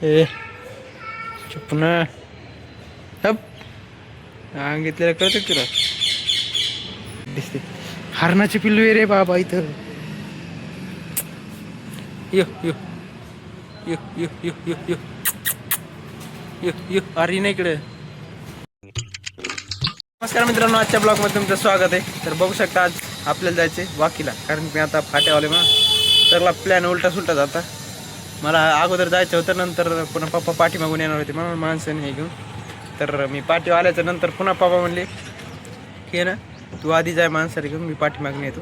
ए चुप ना. हप सांगितलेलं कळतं तुला. दिसते हरणाची पिल्लू आहे रे बाबा इथं. यो यो यो यो यो यो यो यो यो अरे नाही इकडे. नमस्कार मित्रांनो, आजच्या ब्लॉगमध्ये तुमचं स्वागत आहे. तर बघू शकता आज आपल्याला जायचे वाकीला, कारण मी आता फाट्यावाले म्हणा तरला प्लॅन उलटा सुलटा जाता. मला अगोदर जायचं होतं, नंतर पुन्हा पप्पा पाठी मागून येणार होते म्हणून माणसं हे घेऊन. तर मी पाठी आल्याच्या नंतर पुन्हा पप्पा म्हणले की ना तू आधी जाय माणसाला घेऊन, मी पाठी मागून येतो.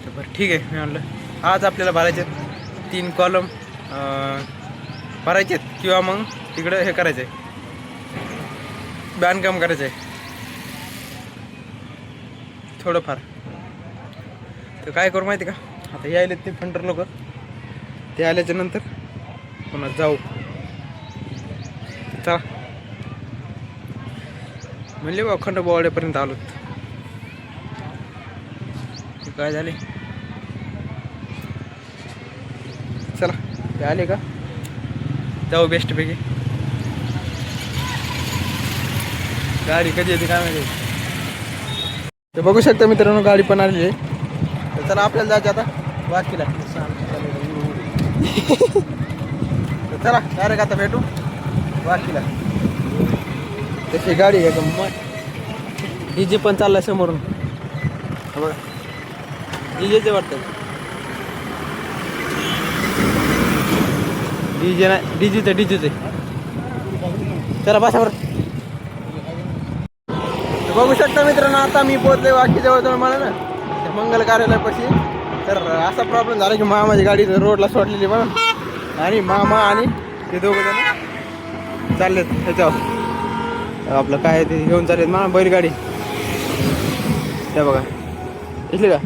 तर बरं ठीक आहे, मी म्हणलं आज आपल्याला भरायचे 3 कॉलम भरायचे किंवा मग तिकडं हे करायचं आहे, बांधकाम करायचं आहे थोडंफार. तर काय करू माहिती का, आता यायले ते फंडर लोक, ते आल्याच्या नंतर पुन्हा जाऊ. चला म्हणले बा खंडोबावाड्यापर्यंत आलो. काय झाले, चला ते आले का जाऊ बेस्टपैकी. गाडी कधी येते काय माहिती. तर बघू शकता मित्रांनो, गाडी पण आलेली आहे. तर चला आपल्याला जायचं आता वाकीला. तर चला डायरेक्ट आता भेटू वाकीला. तशी गाडी आहे गंमत. डीजे पण चाललाय समोरून बघा, डीजेचे वाटतं. डीजे नाही, डीजेचे. चला बसा बरं. बघू शकता मित्रांनो, आता मी पोहोचले वाकी जवळ मला ना मंगल कार्यालयापाशी. तर असा प्रॉब्लेम झाला की मामाची गाडी रोडला सोडलेली म्हणा, आणि मामा आणि ते दोघं जण चाललेत ह्याच्यावर आपलं काय ते घेऊन चाललेत मामा बैलगाडी. ते बघा इथले का,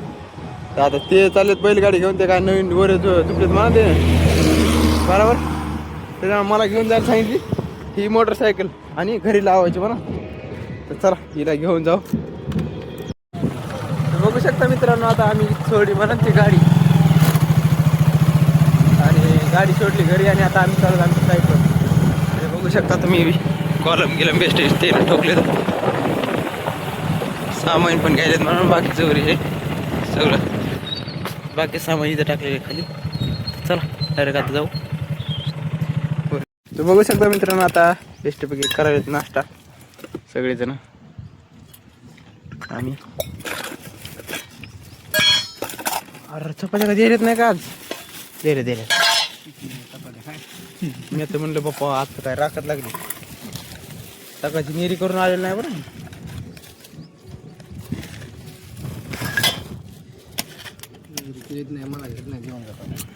तर आता ते चाललेत बैलगाडी घेऊन. ते काय नवीन वर चुकलेत म्हणा ते बरोबर. त्याच्यामुळे मला घेऊन जायला सांगितली ही मोटरसायकल आणि घरी लावायची म्हणा. तर चला हिला घेऊन जाऊ. बघू शकता मित्रांनो, आता आम्ही सोडली म्हणा ती गाडी, आणि गाडी सोडली घरी, आणि आता आम्ही चालू आमच्या साईडवर. बघू शकता तुम्ही कॉलम गिलम बेस्ट ते ठोकले. सामान पण घ्यायलेत म्हणून बाकीचं वरी हे सगळं बाकी सामान इथं टाकलेले खाली. चला डायरेक्ट आता जाऊ. तर बघू शकता मित्रांनो, आता बेस्टपैकी करायला नाश्ता सगळेजण. आणि अरे चपात्या कधी येत नाही का आज. दे मी आता म्हणलं बाप्पा आता काय राखत लागली, सकाळची नेरी करून आलेलं नाही बरं.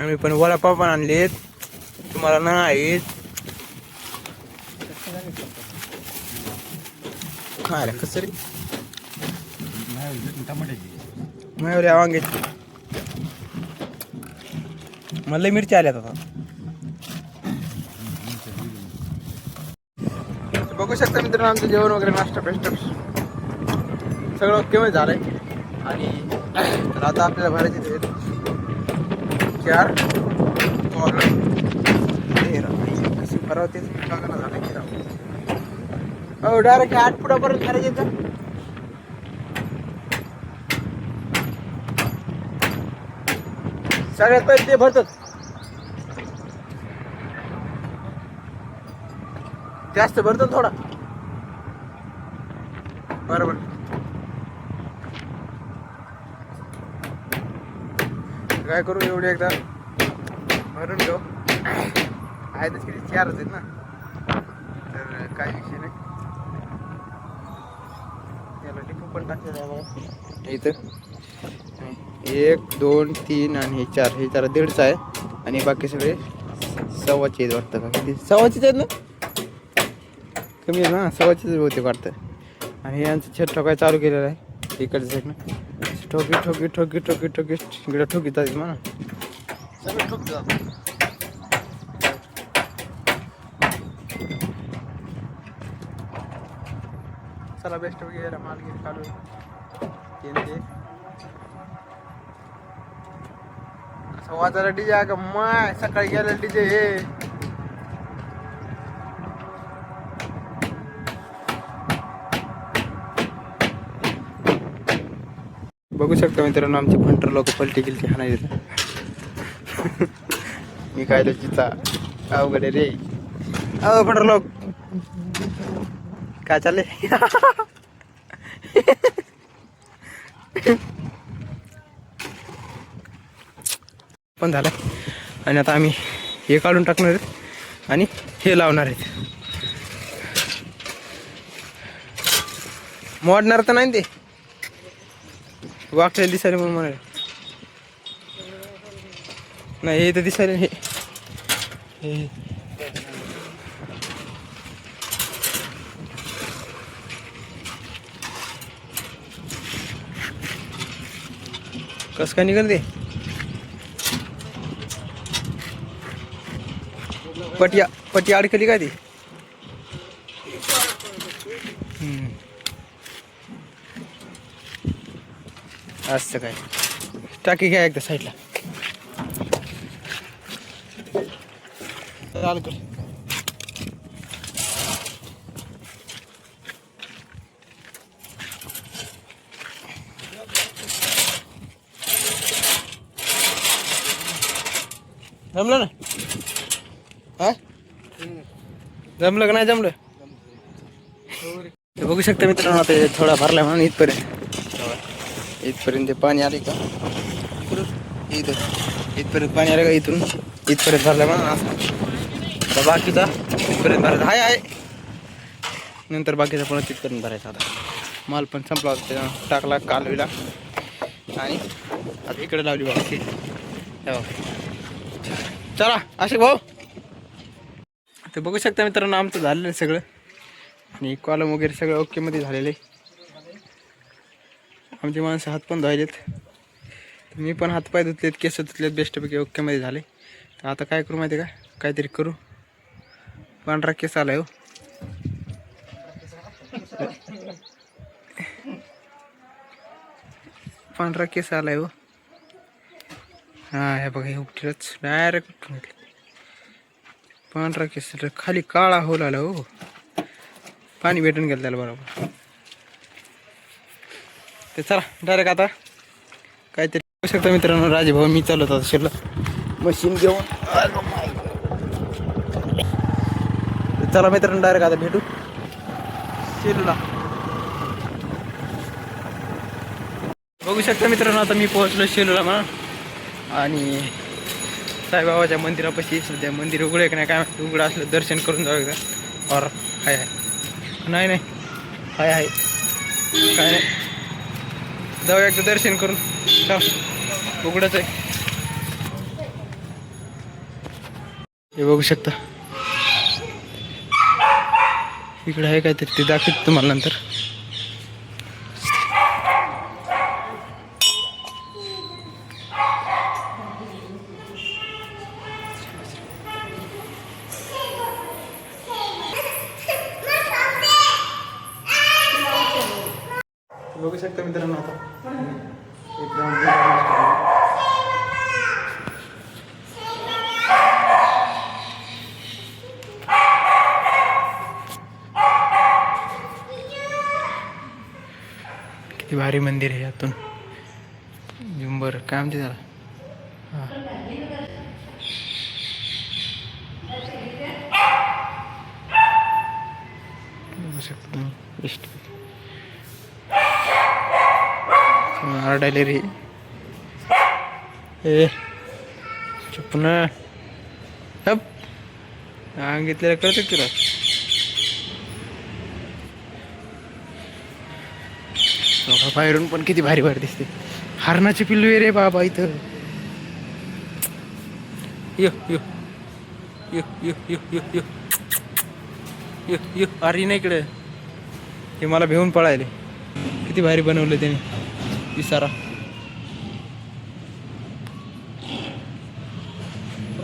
आम्ही पण वडापाव पण आणलेत, तुम्हाला नाही खायला कसं रे नाही वांग्याची. मला मिरची आल्यात आता. बघू शकता मित्रांनो, आमचं जेवण वगैरे नाश्ता पेस्ट सगळं केव्हा झालंय. आणि तर आता आपल्याला भरायचे 4 कॉलम. कशी भरावते झालं की राव. हो डायरेक्ट 8 फुटापर्यंत करायचे तर. सगळ्यात पहिले ते भरतात, जास्त भरतात थोडा बरोबर. काय करू, एवढी एकदा भरून घेऊ. आहे तर किती 4च आहेत ना, तर काही विषय नाही. याला टिपू पण टाकलेला आहे बघा इथं. 1 2 3 आणि हे 4, हे जरा 1.5च आहे, आणि बाकी सगळे 1.25 आहेत वाटतं. का किती 1.25 आहेत ना, कमी आहे ना, 1.25 होते वाटतं. आणि यांचं छत ठोकाय चालू केलेलं आहे इकडचं साईडनं. ठोकी ठोकी ठोकी ठोकी ठोकी इकडे ठोकी जाते म्हणा, सगळं ठोक जात. चला बेस्ट वगैरे मालगिरी काढू ते असं वाजायला डीजे का माय. सकाळी गेलं डीजे हे बघू शकता मित्रांनो आमचे फंटर लोक पलटी गिलटी हाणायचे. मी काय त्याचीचा अवघड रे. फंटर लोक काय चालले. पण झालं आणि आता आम्ही हे काढून टाकणार आहेत आणि हे लावणार आहेत. मोडणार तर नाही ते वाकलेलं दिसायला म्हणून म्हणाले. नाही हे तर दिसायला हे कसं काय निघाल ते. पट्टी अडकली का ती. असं काय टाकी घ्या एकदा साईडला. चालू कर. जमलं ना. हा जमलं का नाही जमलं. बघू शकता मित्रांनो आता थोडा भरला म्हणून इथपर्यंत पाणी आले का. इथपर्यंत पाणी आलं का. इथून इथपर्यंत भरला म्हणून असं बाकीचा इथपर्यंत भरायचा आहे. नंतर बाकीचा पण तिथपर्यंत भरायचा. आता माल पण संपला होता टाकला कालवीला आणि आता इकडे लावली बाकी. चला असे भाऊ ते बघू शकता मित्रांनो आमचं झालेलं आहे सगळं आणि कॉलम वगैरे सगळं ओके मध्ये झालेलं आहे. आमची माणसं हात पण धुवायलेत. मी पण हातपाय धुतलेत केस धुतलेत बेस्टपैकी ओके मध्ये झाले. तर आता काय करू माहिती आहे का काहीतरी करू. पांढरा केस आलाय हो. पांढरा केस आलाय हो. हा हे बघा हे उठलंच डायरेक्ट पांढरा केस खाली काळा होल आला हो. पाणी भेटून गेलं त्याला बरोबर. ते चला डायरेक्ट आता काहीतरी बघू शकता मित्रांनो राजभाऊ मी चालवत होता शिरला मशीन घेऊन. चला मित्रांनो डायरेक्ट आता भेटू शिरला. बघू शकता मित्रांनो आता मी पोहोचलो शेलूला म्हणा आणि साईबाबाच्या मंदिरापाशी. सध्या मंदिर उघडं आहे का नाही काय उघडं असलं दर्शन करून जाऊ का. और हाय हाय नाही नाही हाय हाय काय नाही जाऊ एकदा दर्शन करून. चल उघडच आहे हे बघू शकता. इकडे आहे काहीतरी ते दाखवतो तुम्हाला नंतर. बघू शकता मित्रांनो आता किती भारी मंदिर आहे. यातून झुंबर काय म्हणते त्याला. हा बघू शकता तुम्ही आरडायले रे. ए चुप ना सांगितलेलं कळतं तुला. बाहेरून पण किती भारी भारी दिसते. हरणाची पिल्लू आहे रे बाबा इथं. यो यो यो यो यो यो यो यो यो अरे नाही इकडे. हे मला भेऊन पळायले. किती भारी बनवलं त्याने विसारा.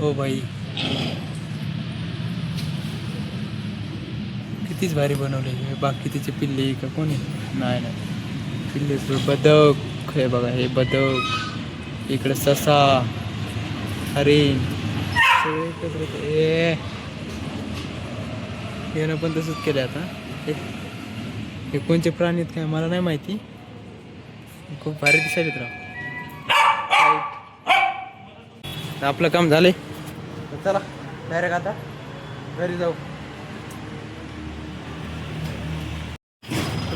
ओ भाई कितीच भारी बनवले. बाकी तिचे पिल्ले का कोणी नाही नाही पिल्ले. बदक हे बघा हे बदक. इकडे ससा हरिण सगळे यानं पण तसंच केलं. आता हे कोणते प्राणी आहेत काय मला नाही माहिती. खूप भारी दिसायला राव. आपलं काम झाले, चला डायरेक्ट आता घरी जाऊ.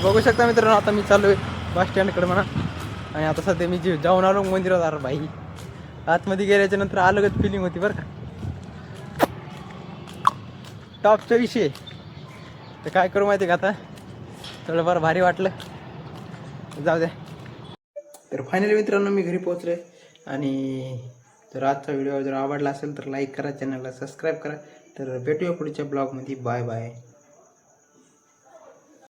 बघू शकता मित्रांनो, आता मी चालू आहे बस स्टँडकडे म्हणा. आणि आता सध्या मी जाऊन आलो मंदिरात. अरे भाई, आतमध्ये गेल्याच्या नंतर अलगच फिलिंग होती बरं का. टॉपचा विषय तर काय करू माहिती का, आता थोडं बरं भारी वाटलं, जाऊ द्या. तर फायनली मित्रांनो मी घरी पोहोचले. आणि जर आजचा व्हिडिओ जर आवडला असेल तर लाईक करा, चॅनलला सबस्क्राईब करा. तर भेटूया पुढच्या ब्लॉगमध्ये. Bye bye.